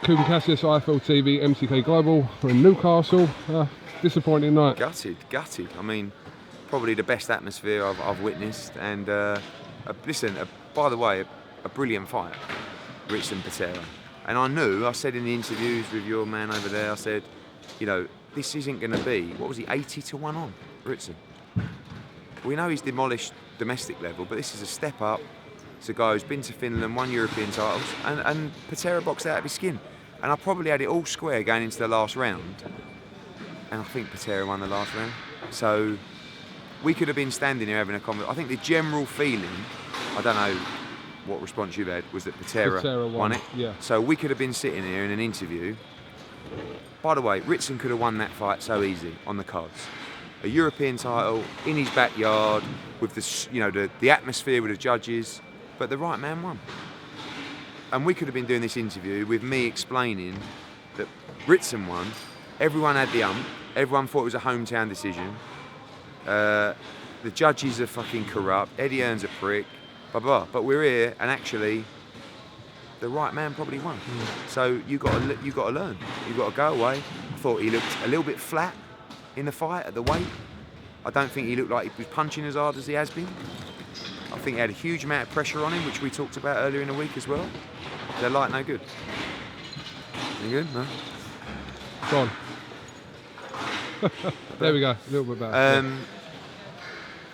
KUGAN CASSIUS, IFL TV, MTK Global. We're in Newcastle. Disappointing night. Gutted. I mean, probably the best atmosphere I've witnessed. And listen, by the way, a brilliant fight, Ritson Patera. And I said in the interviews with your man over there, I said, you know, this isn't going to be, what was he, 80-1 on Ritson? We know he's demolished domestic level, but this is a step up. It's a guy who's been to Finland, won European titles, and Patera boxed out of his skin. And I probably had it all square going into the last round. And I think Patera won the last round. So we could have been standing here having a conversation. I think the general feeling, I don't know what response you've had, was that Patera won it. Yeah. So we could have been sitting here in an interview. By the way, Ritson could have won that fight so easy on the cards. A European title in his backyard with the atmosphere with the judges, but the right man won. And we could have been doing this interview with me explaining that Ritson won. Everyone had the everyone thought it was a hometown decision. The judges are fucking corrupt. Eddie Hearn's a prick. Blah blah. But we're here, and actually, the right man probably won. So you got to learn. You got to go away. I thought he looked a little bit flat in the fight at the weight. I don't think he looked like he was punching as hard as he has been. I think he had a huge amount of pressure on him, which we talked about earlier in the week as well. They're like no good. Any good? No. Go on. There we go. A little bit better.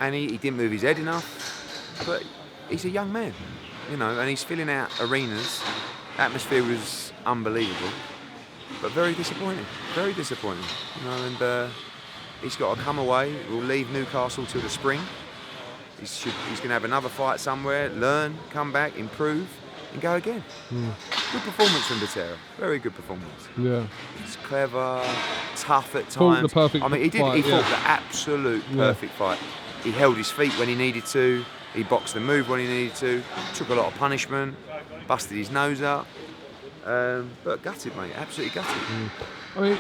And he didn't move his head enough. But he's a young man, you know, and he's filling out arenas. Atmosphere was unbelievable, but very disappointing. Very disappointing, you know. And he's got to come away. We'll leave Newcastle till the spring. He's going to have another fight somewhere, learn, come back, improve, and go again. Good performance from Patera. Very good performance. Yeah. He's clever, tough at times. Fought the perfect fight. He fought the absolute perfect fight. He held his feet when he needed to. He boxed the move when he needed to. Took a lot of punishment. Busted his nose up. But gutted, mate. Absolutely gutted. I mean,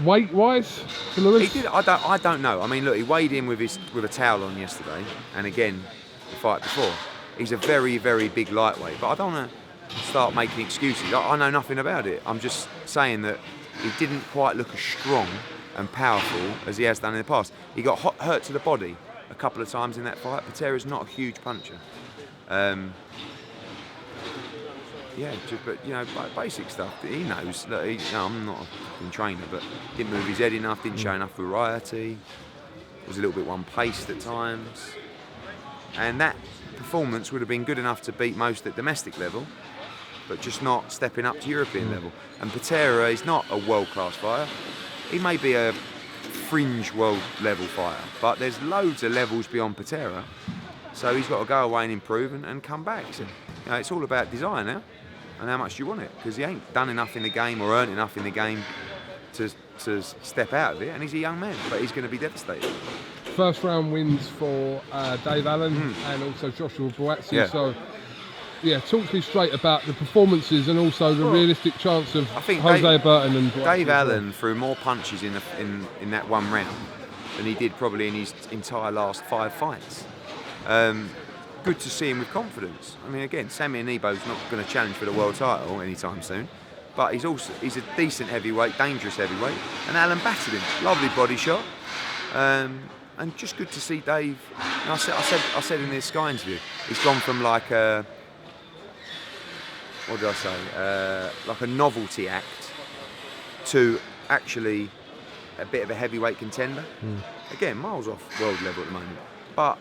weight-wise, for Lewis? He did. I don't know. I mean, look, he weighed in with a towel on yesterday, and again, the fight before. He's a very, very big lightweight, but I don't want to start making excuses. I know nothing about it. I'm just saying that he didn't quite look as strong and powerful as he has done in the past. He got hurt to the body a couple of times in that fight. Patera's not a huge puncher. But you know, basic stuff. He knows. Look, I'm not a fucking trainer, but didn't move his head enough, didn't show enough variety. Was a little bit one-paced at times, and that performance would have been good enough to beat most at domestic level, but just not stepping up to European level. And Patera is not a world-class fighter. He may be a fringe world level fighter, but there's loads of levels beyond Patera. So he's got to go away and improve and come back. So, you know, it's all about design now. And how much do you want it? Because he ain't done enough in the game or earned enough in the game to step out of it. And he's a young man, but he's going to be devastated. First round wins for Dave Allen and also Joshua Buatsi. Yeah. So, yeah, talk to me straight about the performances and also the realistic chance of Burton and Buatsi. Dave Allen threw more punches in that one round than he did probably in his entire last 5 fights. Good to see him with confidence. I mean, again, Sammy Anibo's not going to challenge for the world title anytime soon, but he's a decent heavyweight, dangerous heavyweight, and Allen battered him. Lovely body shot, and just good to see Dave. And I said in the Sky interview, he's gone from like a like a novelty act to actually a bit of a heavyweight contender. Again, miles off world level at the moment, but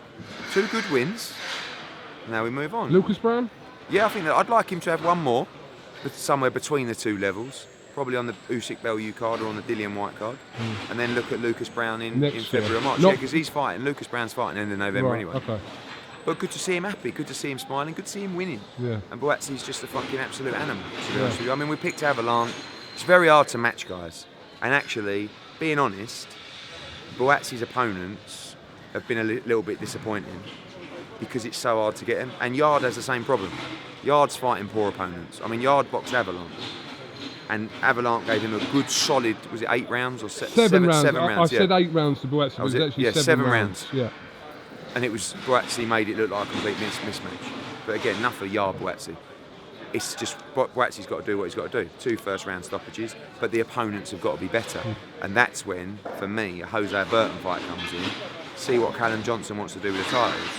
2 good wins. Now we move on. Lucas Brown? Yeah, I think that I'd like him to have one more, but somewhere between the 2 levels, probably on the Usyk Bellew card or on the Dillian White card, and then look at Lucas Brown in February or March. Yeah, because he's fighting. Lucas Brown's fighting end of November anyway. Okay. But good to see him happy, good to see him smiling, good to see him winning. Yeah. And Buatsi's just a fucking absolute animal, to be honest with you. I mean, we picked Avalanche. It's very hard to match guys. And actually, being honest, Buatsi's opponents have been a little bit disappointing because it's so hard to get him. And Yard has the same problem. Yard's fighting poor opponents. I mean, Yard boxed Avalanche. And Avalanche gave him a good solid, was it 8 rounds or 7 rounds? 7 rounds. I said 8 rounds to Buatsi, but it was actually 7 rounds. Yeah. And it was, Buatsi made it look like a complete mismatch. But again, enough for Yard Buatsi. it's just Buatsi's got to do what he's got to do. 2 first-round stoppages, but the opponents have got to be better. And that's when, for me, a Jose-Burton fight comes in. See what Callum Johnson wants to do with the titles.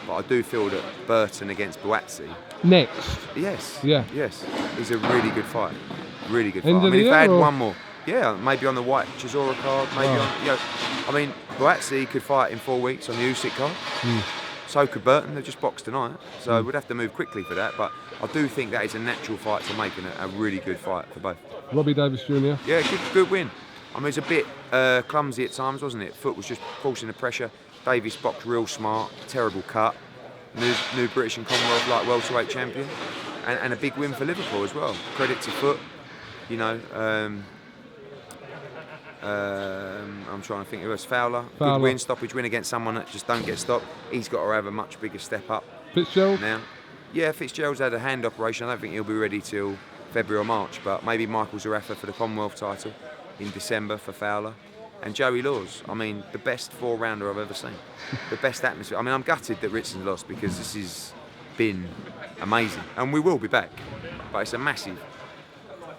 But I do feel that Burton against Buatsi... Next? Yes. Yeah. Yes. Is a really good fight. Really good fight. End I of mean, the if they had year, or? one more... Yeah, maybe on the Whyte-Chisora card, maybe on... You know, I mean, Buatsi could fight in 4 weeks on the Usyk card. So could Burton. They've just boxed tonight. So we'd have to move quickly for that. But I do think that is a natural fight to make and a really good fight for both. Robbie Davis Jr. Yeah, good win. I mean, it was a bit clumsy at times, wasn't it? Foot was just forcing the pressure. Davis boxed real smart, terrible cut. New British and Commonwealth light welterweight champion. And a big win for Liverpool as well. Credit to Foot. You know, I'm trying to think who else. Fowler. Good win, stoppage win against someone that just don't get stopped. He's got to have a much bigger step up. Fitzgerald? Now. Yeah, Fitzgerald's had a hand operation. I don't think he'll be ready till February or March, but maybe Michael Zarafa for the Commonwealth title in December for Fowler. And Joey Laws, I mean, the best 4-rounder I've ever seen. The best atmosphere. I mean, I'm gutted that Ritson lost because this has been amazing. And we will be back, but it's a massive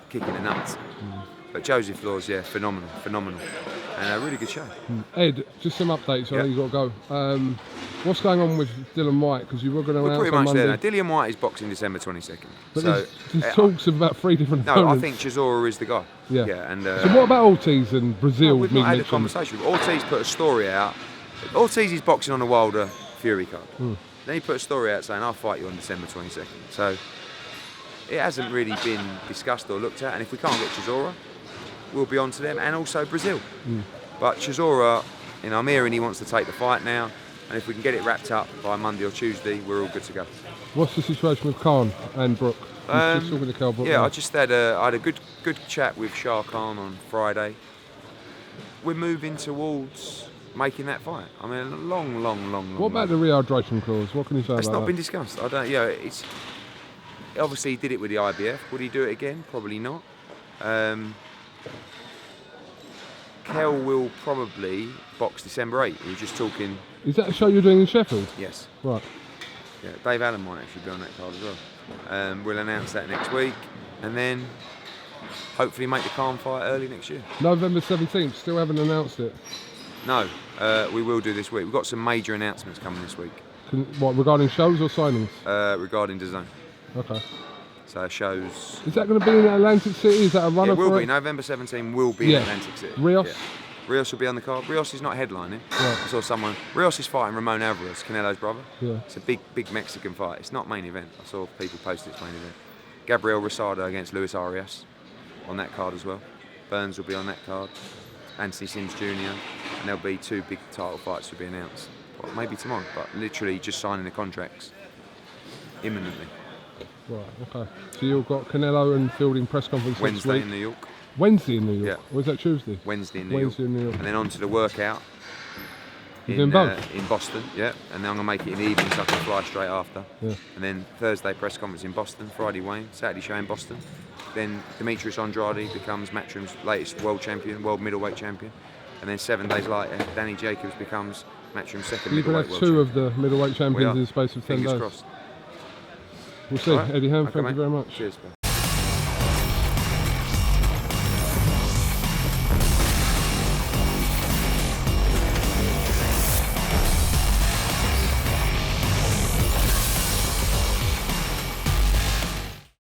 kick in the nuts. But Joseph Laws, yeah, phenomenal. And a really good show. Ed, just some updates, I know you've got to go. What's going on with Dillian Whyte? Because you were going to announce pretty on much Monday. there now. Dillian Whyte is boxing December 22nd. But so, there's talks of about 3 different opponents. opponents. I think Chisora is the guy. Yeah. And, so what about Ortiz and Brazil? We've not had a conversation. Ortiz put a story out. Ortiz is boxing on the Wilder Fury card. Then he put a story out saying, I'll fight you on December 22nd. So it hasn't really been discussed or looked at. And if we can't get Chisora, we'll be on to them. And also Brazil. But Chisora, you know, I'm hearing he wants to take the fight now. And if we can get it wrapped up by Monday or Tuesday, we're all good to go. What's the situation with Khan and Brook? Just talking to Khan-Brook. Yeah, I just had a good chat with Shah Khan on Friday. We're moving towards making that fight. I mean, a long. What about the rehydration clause? What can you say about that? It's not been discussed. I don't. Yeah, it's obviously he did it with the IBF. Would he do it again? Probably not. Kel will probably box December 8th. We were just talking. Is that a show you're doing in Sheffield? Yes. Right. Yeah, Dave Allen might actually be on that card as well. We'll announce that next week, and then hopefully make the Khan fight early next year. November 17th. Still haven't announced it. No, we will do this week. We've got some major announcements coming this week. What, regarding shows or signings? Regarding DAZN. Okay. So shows. Is that going to be in Atlantic City? Is that a runner? It will for be. it? November 17 will be in Atlantic City. Rios? Yeah. Rios will be on the card. Rios is not headlining. Right. I saw someone. Rios is fighting Ramon Alvarez, Canelo's brother. Yeah. It's a big Mexican fight. It's not main event. I saw people post its main event. Gabriel Rosado against Luis Arias on that card as well. Burns will be on that card. Anthony Sims Jr. And there'll be 2 big title fights to be announced. Well, maybe tomorrow, but literally just signing the contracts imminently. Right, okay. So you've got Canelo and Fielding press conference Wednesday next week. in New York. Wednesday in New York? Yeah. Or is that Tuesday? Wednesday in New York. And then on to the workout in Boston, yeah. And then I'm going to make it in the evening so I can fly straight after. Yeah. And then Thursday press conference in Boston, Friday Wayne, Saturday show in Boston. Then Demetrius Andrade becomes Matchroom's latest world champion, world middleweight champion. And then 7 days later, Danny Jacobs becomes Matchroom's second you middleweight can have world 2 champion. of the middleweight champions in the space of 10 days. Fingers crossed. We'll see. Right. Eddie Hearn, Okay, thank mate. you very much. Cheers, bro.